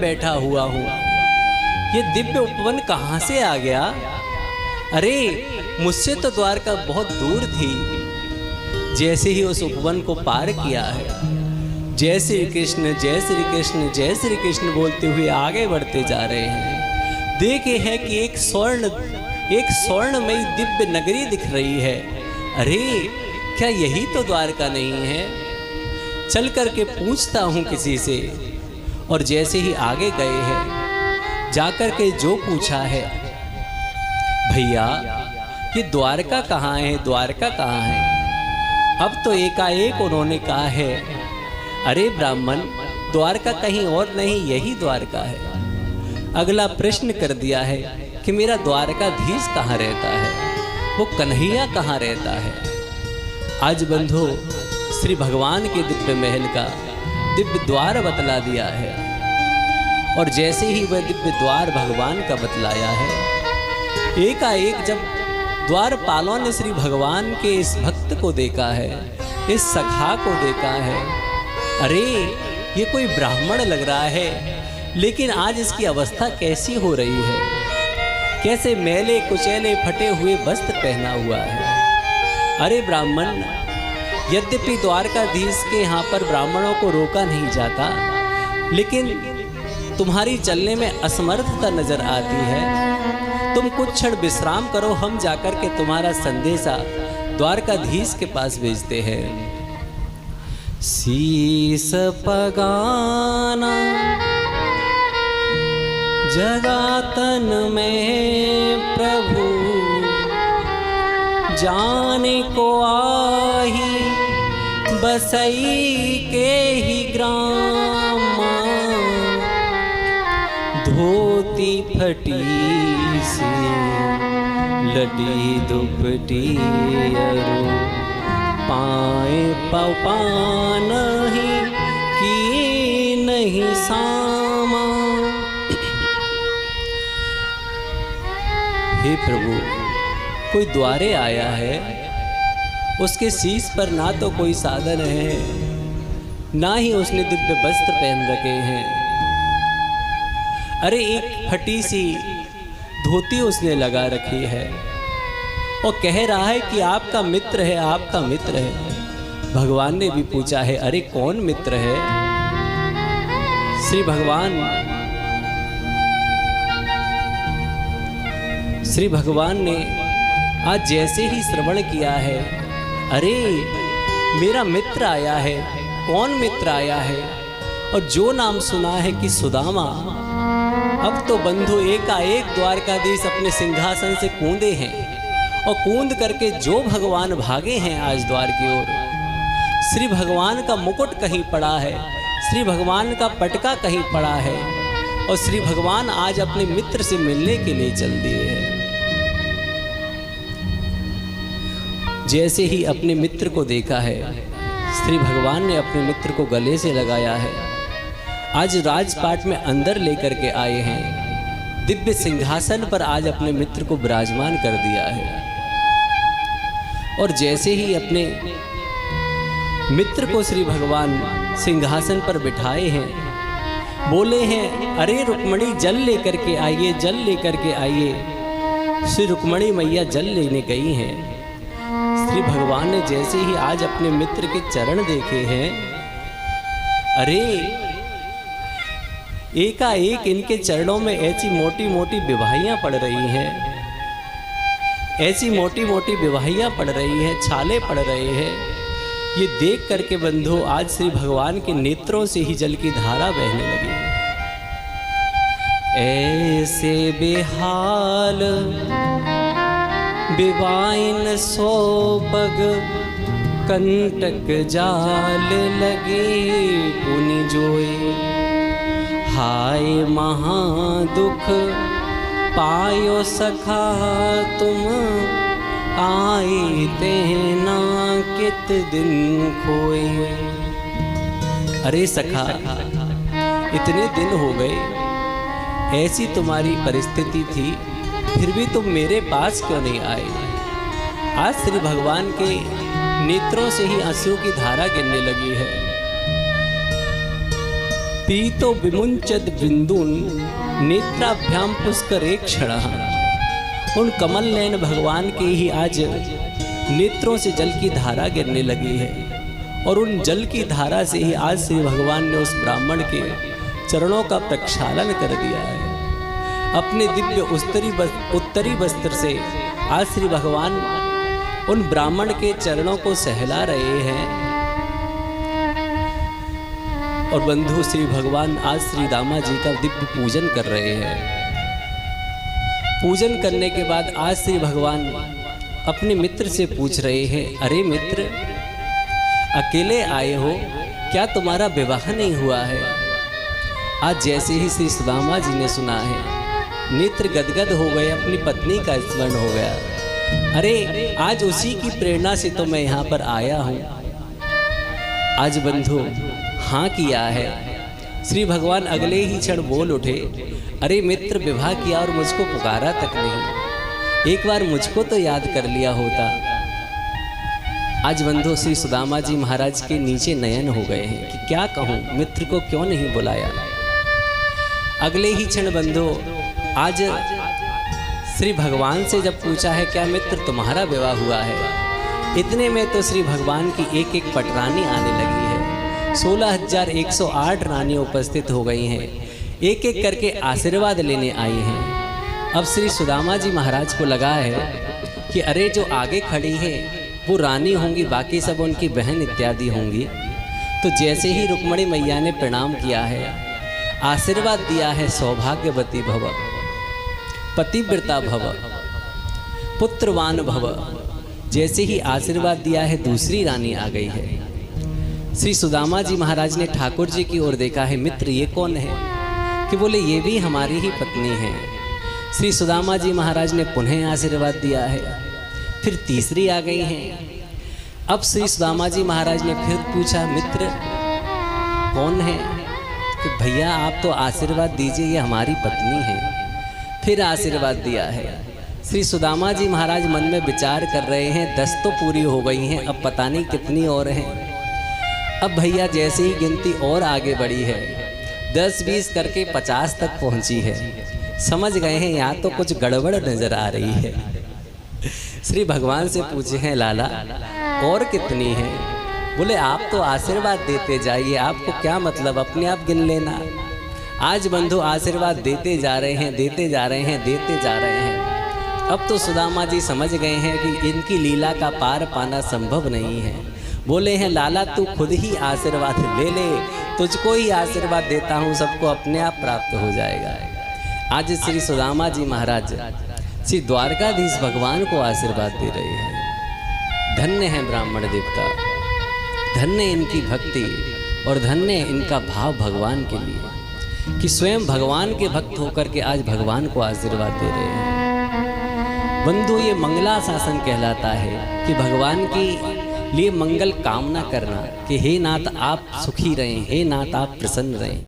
बैठा हुआ हूँ, ये दिव्य उपवन कहाँ से आ गया? अरे मुझसे तो द्वारका बहुत दूर थी। जैसे ही उस उपवन को पार किया है, जय श्री कृष्ण जय श्री कृष्ण जय श्री कृष्ण बोलते हुए आगे बढ़ते जा रहे हैं। देखे हैं कि एक स्वर्णमयी दिव्य नगरी दिख रही है। अरे क्या यही तो द्वारका नहीं है? चल करके पूछता हूँ किसी से। और जैसे ही आगे गए हैं, जाकर के जो पूछा है, भैया ये द्वारका कहाँ है, द्वारका कहाँ है? अब तो एकाएक उन्होंने कहा है, अरे ब्राह्मण, द्वारका कहीं और नहीं, यही द्वारका है। अगला प्रश्न कर दिया है कि मेरा द्वारकाधीश कहाँ रहता है, वो कन्हैया कहाँ रहता है? आज बंधु श्री भगवान के दिव्य महल का दिव्य द्वार बतला दिया है। और जैसे ही वह दिव्य द्वार भगवान का बतलाया है, एकाएक जब द्वारपालों ने श्री भगवान के इस भक्त को देखा है, इस सखा को देखा है, अरे ये कोई ब्राह्मण लग रहा है, लेकिन आज इसकी अवस्था कैसी हो रही है? कैसे मैले कुचैले फटे हुए वस्त्र पहना हुआ है। अरे ब्राह्मण, यद्यपि द्वारकाधीश के यहाँ पर ब्राह्मणों को रोका नहीं जाता, लेकिन तुम्हारी चलने में असमर्थता नजर आती है। तुम कुछ क्षण विश्राम करो, हम जाकर के तुम्हारा संदेशा द्वारकाधीश के पास भेजते हैं। शीस पगाना जगातन में प्रभु, जाने को आही बसई के ही ग्राम। धोती फटी सी लटी दुपटी अरु, पाए पान ही की नहीं सामा। हे प्रभु, कोई द्वारे आया है, उसके शीश पर ना तो कोई साधन है, ना ही उसने दिव्य वस्त्र पहन रखे हैं। अरे एक फटी सी धोती उसने लगा रखी है और कह रहा है कि आपका मित्र है, आपका मित्र है। भगवान ने भी पूछा है, अरे कौन मित्र है? श्री भगवान ने आज जैसे ही श्रवण किया है, अरे मेरा मित्र आया है। कौन मित्र आया है? और जो नाम सुना है कि सुदामा, अब तो बंधु एकाएक द्वारकाधीश अपने सिंहासन से कूदे हैं और कूद करके जो भगवान भागे हैं आज द्वार की ओर। श्री भगवान का मुकुट कहीं पड़ा है, श्री भगवान का पटका कहीं पड़ा है, और श्री भगवान आज अपने मित्र से मिलने के लिए चल दिए हैं। जैसे ही अपने मित्र को देखा है, श्री भगवान ने अपने मित्र को गले से लगाया है। आज राजपाट में अंदर लेकर के आए हैं, दिव्य सिंहासन पर आज अपने मित्र को विराजमान कर दिया है। और जैसे ही अपने मित्र को श्री भगवान सिंहासन पर बिठाए हैं, बोले हैं, अरे रुक्मणी जल लेकर के आइए, जल लेकर के आइए। श्री रुक्मणी मैया जल लेने गई हैं। श्री भगवान ने जैसे ही आज अपने मित्र के चरण देखे हैं, अरे एकाएक इनके चरणों में ऐसी मोटी मोटी विवाहियां पड़ रही हैं, ऐसी मोटी मोटी विवाहियां पड़ रही हैं, छाले पड़ रहे हैं। ये देख करके बंधु आज श्री भगवान के नेत्रों से ही जल की धारा बहने लगी। ऐसे बेहाल विवाइन सोपग, कंटक जाल लगे पुनि जोए। हाय महादुख पायो सखा तुम, आए तेना कित दिन खोए। अरे सखा, इतने दिन हो गए, ऐसी तुम्हारी परिस्थिति थी, फिर भी तुम मेरे पास क्यों नहीं आए? आज श्री भगवान के नेत्रों से ही आंसू की धारा गिरने लगी है। पीतो विमुंचद बिंदुन नेत्राभ्याम पुष्करे क्षणः। उन कमल नयन भगवान के ही आज नेत्रों से जल की धारा गिरने लगी है और उन जल की धारा से ही आज श्री भगवान ने उस ब्राह्मण के चरणों का प्रक्षालन कर दिया है। अपने दिव्य उत्तरी वस्त्र से आज श्री भगवान उन ब्राह्मण के चरणों को सहला रहे हैं। और बंधु श्री भगवान आज श्री दामा जी का दिव्य पूजन कर रहे हैं। पूजन करने के बाद आज श्री भगवान अपने मित्र से पूछ रहे हैं, अरे मित्र, अकेले आए हो क्या? तुम्हारा विवाह नहीं हुआ है? आज जैसे ही श्री सुदामा जी ने सुना है, नेत्र गदगद हो गए, अपनी पत्नी का स्मरण हो गया। अरे आज उसी की प्रेरणा से तो मैं यहाँ पर आया हूँ। आज बंधु हाँ किया है। श्री भगवान अगले ही क्षण बोल उठे, अरे मित्र, विवाह किया और मुझको पुकारा तक नहीं, एक बार मुझको तो याद कर लिया होता। आज बंधु श्री सुदामा जी महाराज के नीचे नयन हो गए हैं कि क्या कहूँ, मित्र को क्यों नहीं बुलाया। अगले ही क्षण बंधु आज श्री भगवान से जब पूछा है, क्या मित्र तुम्हारा विवाह हुआ है? इतने में तो श्री भगवान की एक एक पटरानी आने लगी है। 16,108 रानी उपस्थित हो गई हैं, एक एक करके आशीर्वाद लेने आई हैं। अब श्री सुदामा जी महाराज को लगा है कि अरे जो आगे खड़ी है वो रानी होंगी, बाकी सब उनकी बहन इत्यादि होंगी। तो जैसे ही रुक्मणी मैया ने प्रणाम किया है, आशीर्वाद दिया है, सौभाग्यवती भव, पतिव्रता भव, पुत्रवान भव, जैसे ही आशीर्वाद दिया है दूसरी रानी आ गई है। श्री सुदामा जी महाराज ने ठाकुर जी की ओर देखा है, मित्र ये कौन है? कि बोले ये भी हमारी ही पत्नी है। श्री सुदामा जी महाराज ने पुनः आशीर्वाद दिया है, फिर तीसरी आ गई हैं। अब श्री सुदामा जी महाराज ने फिर पूछा, मित्र कौन है? कि भैया आप तो आशीर्वाद दीजिए, ये हमारी पत्नी है। फिर आशीर्वाद दिया है। श्री सुदामा जी महाराज मन में विचार कर रहे हैं, 10 तो पूरी हो गई हैं, अब पता नहीं कितनी और हैं। अब भैया जैसे ही गिनती और आगे बढ़ी है, 10-20 करके 50 तक पहुंची है। समझ गए हैं यहाँ तो कुछ गड़बड़ नजर आ रही है। श्री भगवान से पूछे हैं, लाला और कितनी है? बोले आप तो आशीर्वाद देते जाइए, आपको क्या मतलब, अपने आप गिन लेना। आज बंधु आशीर्वाद देते जा रहे हैं, देते जा रहे हैं, देते जा रहे हैं। अब तो सुदामा जी समझ गए हैं कि इनकी लीला का पार पाना संभव नहीं है। बोले हैं, लाला तू खुद ही आशीर्वाद ले ले, तुझको ही आशीर्वाद देता हूँ, सबको अपने आप प्राप्त हो जाएगा। आज श्री सुदामा जी महाराज श्री द्वारकाधीश भगवान को आशीर्वाद दे रहे हैं। धन्य है ब्राह्मण देवता, धन्य इनकी भक्ति और धन्य इनका भाव भगवान के लिए कि स्वयं भगवान के भक्त होकर के आज भगवान को आशीर्वाद दे रहे हैं। बंधु ये मंगलाशासन कहलाता है कि भगवान की लिए मंगल कामना करना कि हे नाथ आप सुखी रहें, हे नाथ आप प्रसन्न रहें।